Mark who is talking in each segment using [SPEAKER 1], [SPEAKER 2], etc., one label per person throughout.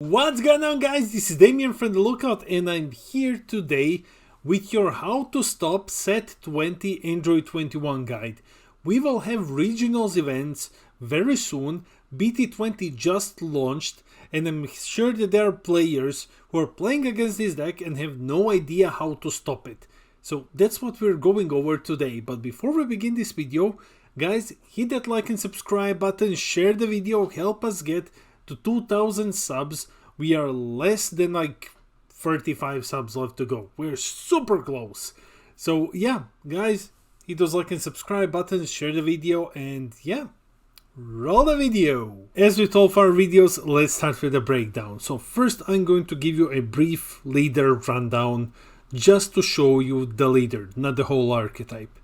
[SPEAKER 1] What's going on, guys? This is Damien from The Lookout, and I'm here today with your How to Stop Set 20 Android 21 guide. We will have regionals events very soon. BT20 just launched, and I'm sure that there are players who are playing against this deck and have no idea how to stop it. So that's what we're going over today. But before we begin this video, guys, hit that like and subscribe button, share the video, help us get to 2,000 subs. We are less than like 35 subs left to go. We're super close. So yeah, guys, hit those like and subscribe buttons, share the video, and yeah, roll the video. As with all of our videos, let's start with a breakdown. So first I'm going to give you a brief leader rundown just to show you the leader, not the whole archetype.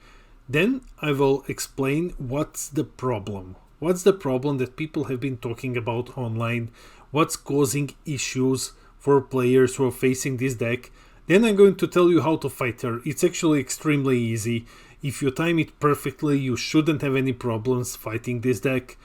[SPEAKER 1] Then I will explain what's the problem. What's the problem that people have been talking about online? What's causing issues for players who are facing this deck? Then I'm going to tell you how to fight her. It's actually extremely easy. If you time it perfectly, you shouldn't have any problems fighting this deck.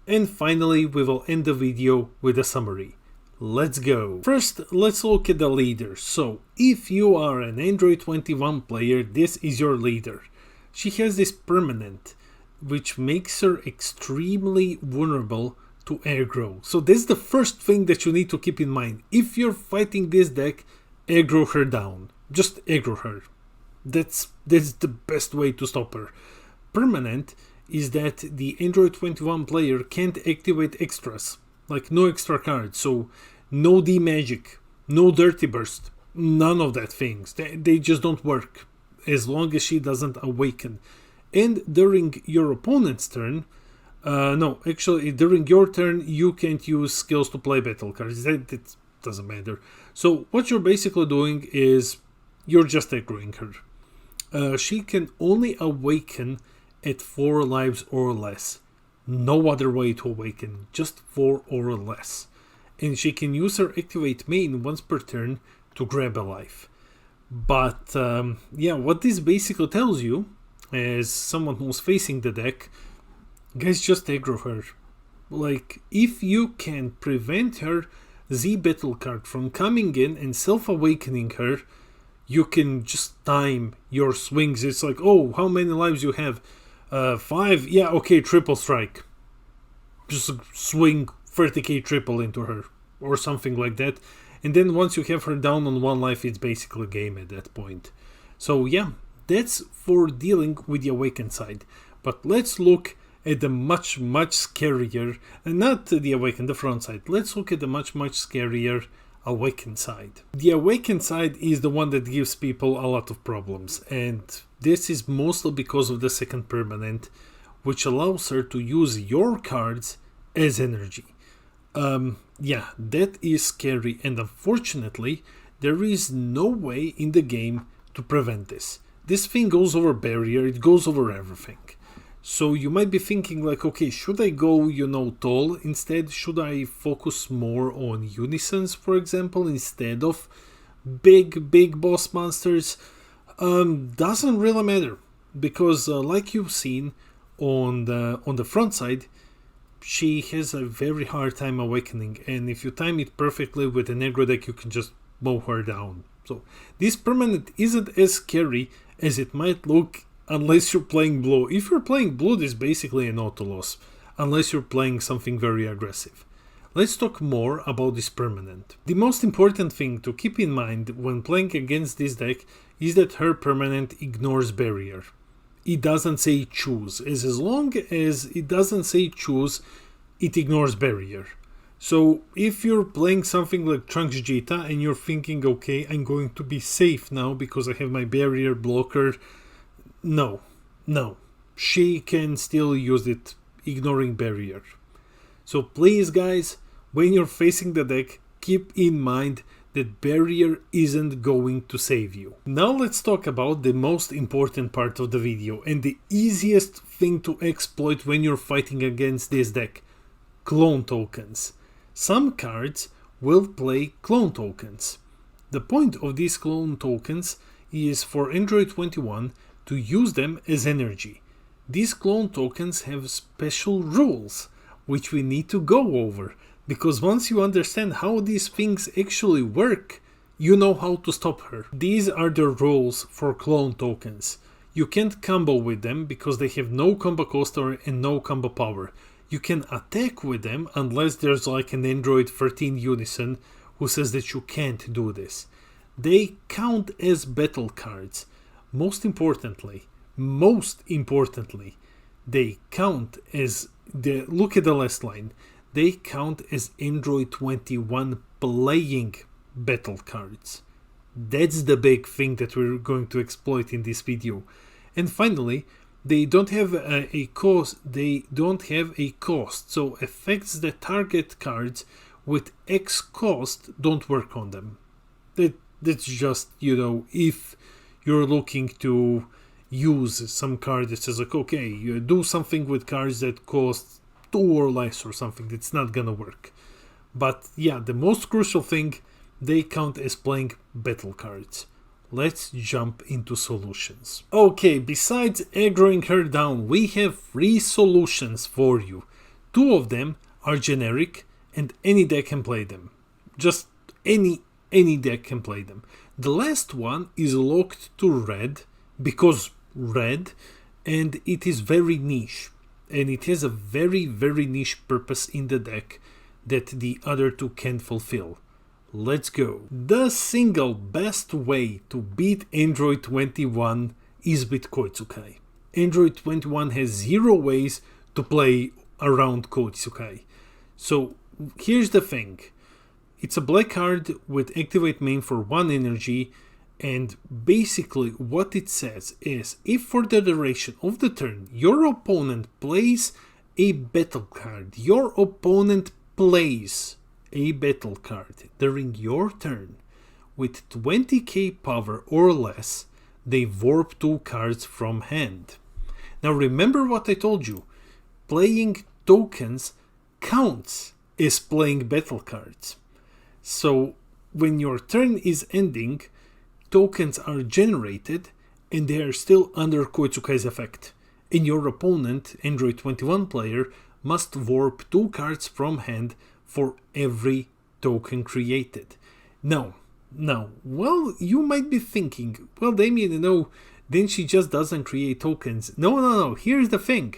[SPEAKER 1] And finally, we will end the video with a summary. Let's go. First, let's look at the leader. So, if you are an Android 21 player, this is your leader. She has this permanent, which makes her extremely vulnerable to aggro. So that's the first thing that you need to keep in mind. If you're fighting this deck, aggro her down. Just aggro her. That's the best way to stop her. Permanent is that the Android 21 player can't activate extras, like no extra cards, so no D-Magic, no Dirty Burst, none of that things. They just don't work as long as she doesn't awaken. And during your opponent's turn, during your turn, you can't use skills to play battle cards. That doesn't matter. So what you're basically doing is you're just aggroing her. She can only awaken at 4 lives or less. No other way to awaken, just 4 or less. And she can use her activate main once per turn to grab a life. But yeah, what this basically tells you, as someone who's facing the deck, guys, just aggro her. Like, if you can prevent her Z battle card from coming in and self-awakening her, you can just time your swings. It's like, oh, how many lives you have? 5? Yeah, okay, triple strike. Just swing 30k triple into her, or something like that. And then once you have her down on 1 life, it's basically game at that point. So yeah, that's for dealing with the awakened side. But let's look at the much scarier, and not the awakened, the front side. Let's look at the much scarier awakened side. The awakened side is the one that gives people a lot of problems, and this is mostly because of the second permanent, which allows her to use your cards as energy. Yeah, that is scary, and unfortunately there is no way in the game to prevent this. This thing goes over barrier, it goes over everything. So you might be thinking like, okay, should I go, tall instead? Should I focus more on unisons, for example, instead of big boss monsters? Doesn't really matter, because like you've seen on the front side, she has a very hard time awakening, and if you time it perfectly with an aggro deck, you can just mow her down. So this permanent isn't as scary as it might look unless you're playing blue. If you're playing blue, this is basically an auto loss, unless you're playing something very aggressive. Let's talk more about this permanent. The most important thing to keep in mind when playing against this deck is that her permanent ignores barrier. It doesn't say choose. As long as it doesn't say choose, it ignores barrier. So if you're playing something like Trunks Jita and you're thinking, okay, I'm going to be safe now because I have my barrier blocker, no. She can still use it, ignoring barrier. So please, guys, when you're facing the deck, keep in mind that barrier isn't going to save you. Now let's talk about the most important part of the video and the easiest thing to exploit when you're fighting against this deck: clone tokens. Some cards will play clone tokens. The point of these clone tokens is for Android 21 to use them as energy. These clone tokens have special rules, which we need to go over. Because once you understand how these things actually work, you know how to stop her. These are the rules for clone tokens. You can't combo with them because they have no combo cost and no combo power. You can attack with them unless there's like an Android 13 unison who says that you can't do this. They count as battle cards. Most importantly, they count as look at the last line. They count as Android 21 playing battle cards. That's the big thing that we're going to exploit in this video. And finally, they don't have a cost. So effects that target cards with X cost don't work on them. That's just, if you're looking to use some card that says like, okay, you do something with cards that cost 2 or less or something, it's not gonna work. But yeah, the most crucial thing, they count as playing battle cards. Let's jump into solutions. Okay, besides aggroing her down, we have 3 solutions for you. 2 of them are generic and any deck can play them. Just any deck can play them. The last one is locked to red because red, and it is very niche. And it has a very, very niche purpose in the deck that the other 2 can't fulfill. Let's go. The single best way to beat Android 21 is with Koitsukai. Android 21 has 0 ways to play around Koitsukai. So here's the thing. It's a black card with activate main for 1 energy, and basically what it says is if for the duration of the turn your opponent plays a battle card, your opponent plays a battle card during your turn with 20k power or less, they warp 2 cards from hand. Now remember what I told you, playing tokens counts as playing battle cards. So when your turn is ending, tokens are generated and they are still under Koitsukai's effect. And your opponent, Android 21 player, must warp 2 cards from hand for every token created. Now, well, you might be thinking, well, Damien, then she just doesn't create tokens. No, here's the thing.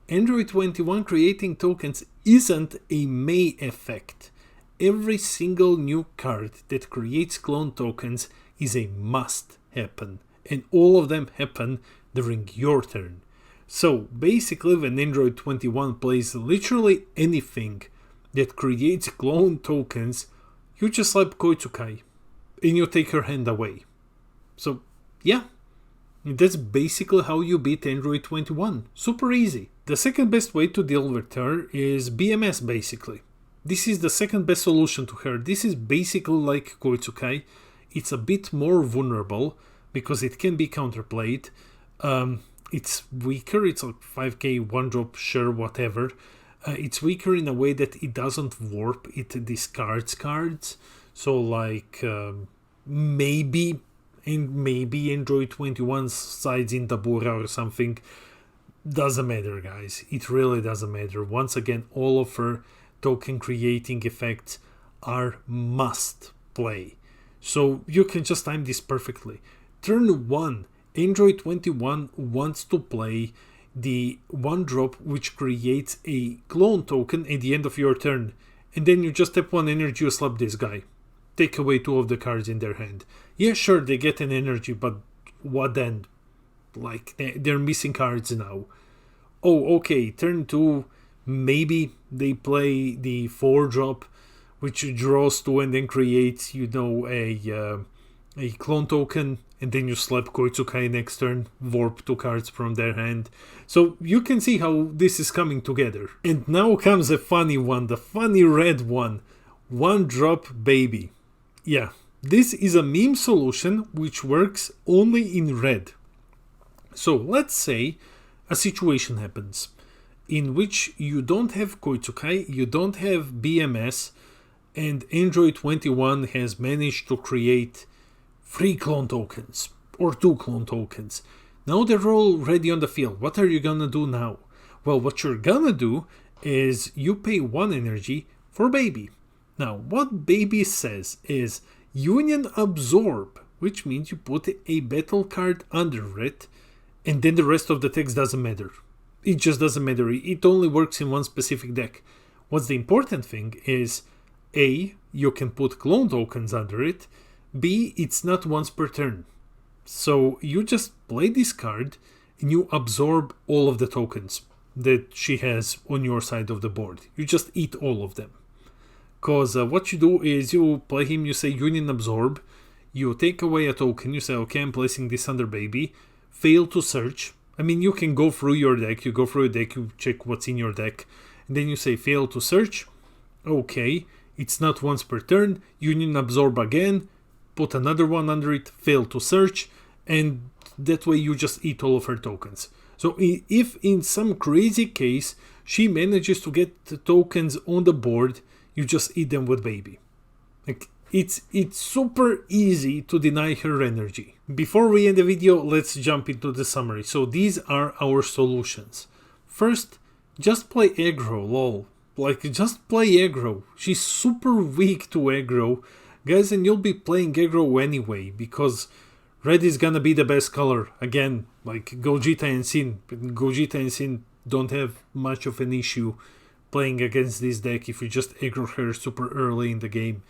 [SPEAKER 1] Android 21 creating tokens isn't a May effect. Every single new card that creates clone tokens is a must happen, and all of them happen during your turn. So basically when Android 21 plays literally anything that creates clone tokens, you just slap Koitsukai and you take her hand away. So yeah, that's basically how you beat Android 21. Super easy. The second best way to deal with her is BMS basically. This is the second best solution to her. This is basically like Koitsukai. It's a bit more vulnerable because it can be counterplayed. It's weaker. It's like 5k, 1 drop, sure, whatever. It's weaker in a way that it doesn't warp. It discards cards. So like maybe Android 21 sides in Tabura or something. Doesn't matter, guys. It really doesn't matter. Once again, all of her token creating effects are must play. So you can just time this perfectly. Turn 1, Android 21 wants to play the 1 drop which creates a clone token at the end of your turn. And then you just tap 1 energy, you slap this guy. Take away 2 of the cards in their hand. Yeah, sure, they get an energy, but what then? Like, they're missing cards now. Oh, okay, turn 2, maybe they play the 4 drop, which draws 2 and then creates, a clone token, and then you slap Koitsukai next turn, warp 2 cards from their hand. So you can see how this is coming together. And now comes a funny one, the funny red one. 1 drop baby. Yeah, this is a meme solution which works only in red. So let's say a situation happens in which you don't have Koitsukai, you don't have BMS, and Android 21 has managed to create 3 clone tokens or 2 clone tokens. Now they're all ready on the field. What are you gonna do now? Well, what you're gonna do is you pay 1 energy, for Baby. Now, what Baby says is Union Absorb, which means you put a battle card under it, and then the rest of the text doesn't matter. It just doesn't matter. It only works in one specific deck. What's the important thing is A, you can put clone tokens under it. B, it's not once per turn. So you just play this card and you absorb all of the tokens that she has on your side of the board. You just eat all of them. Because what you do is you play him, you say Union Absorb, you take away a token, you say, okay, I'm placing this under Baby, fail to search. I mean, you can go through your deck, you check what's in your deck, and then you say fail to search. Okay, it's not once per turn, Union Absorb again, put another one under it, fail to search, and that way you just eat all of her tokens. So if in some crazy case she manages to get the tokens on the board, you just eat them with Baby. Like, it's super easy to deny her energy. Before we end the video, let's jump into the summary. So these are our solutions. First, just play aggro, lol. Like, just play aggro. She's super weak to aggro. Guys, and you'll be playing aggro anyway, because red is gonna be the best color. Again, like Gogeta and Sin. Gogeta and Sin don't have much of an issue playing against this deck if you just aggro her super early in the game.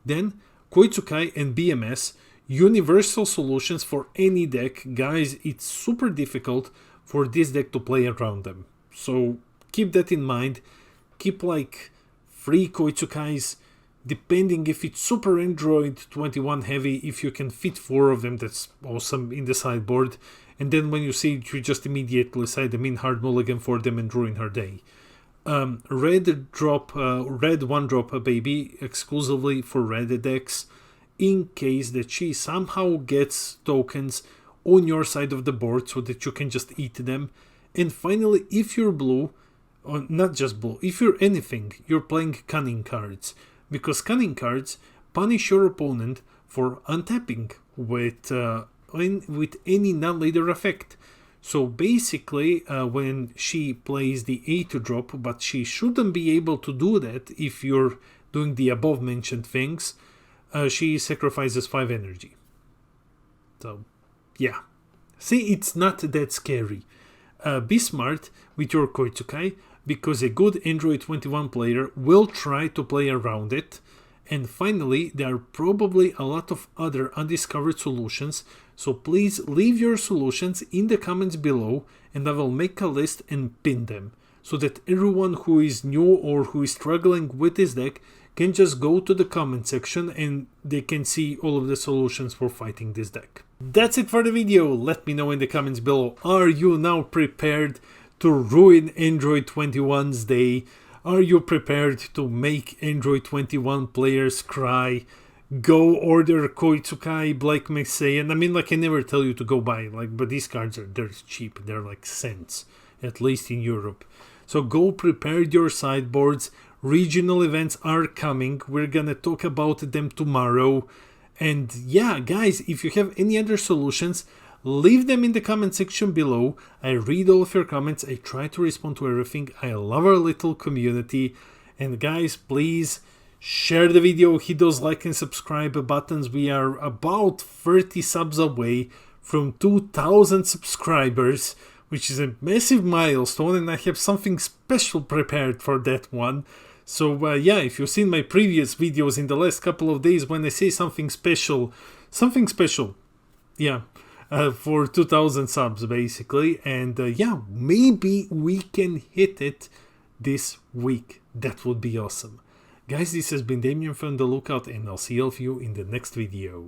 [SPEAKER 1] Then, Koitsukai and BMS, universal solutions for any deck. Guys, it's super difficult for this deck to play around them. So keep that in mind. Keep like 3 Koitsukais, depending if it's Super Android 21 heavy, if you can fit 4 of them, that's awesome in the sideboard. And then when you see it, you just immediately side them in, hard mulligan for them and ruin her day. Red 1-drop Baby exclusively for red decks, in case that she somehow gets tokens on your side of the board so that you can just eat them. And finally, if you're blue, or not just blue, if you're anything, you're playing Cunning cards, because Cunning cards punish your opponent for untapping with any non-leader effect. So basically, when she plays the 8-drop, but she shouldn't be able to do that if you're doing the above mentioned things, she sacrifices 5 energy. So, yeah. See, it's not that scary. Be smart with your Koitsukai, because a good Android 21 player will try to play around it. And finally, there are probably a lot of other undiscovered solutions, so please leave your solutions in the comments below and I will make a list and pin them, so that everyone who is new or who is struggling with this deck can just go to the comment section and they can see all of the solutions for fighting this deck. That's it for the video. Let me know in the comments below, are you now prepared to ruin Android 21's day? Are you prepared to make Android 21 players cry? Go order Koitsukai, Black Saiyan. I mean, like, I never tell you to go buy, like, but these cards they're cheap. They're like cents, at least in Europe. So go prepare your sideboards. Regional events are coming. We're gonna talk about them tomorrow. And yeah, guys, if you have any other solutions, leave them in the comment section below. I read all of your comments. I try to respond to everything. I love our little community. And guys, please share the video, hit those like and subscribe buttons. We are about 30 subs away from 2,000 subscribers, which is a massive milestone, and I have something special prepared for that one. So yeah, if you've seen my previous videos in the last couple of days, when I say something special, yeah, for 2,000 subs basically. And yeah, maybe we can hit it this week. That would be awesome. Guys, this has been Damien from The Lookout, and I'll see all of you in the next video.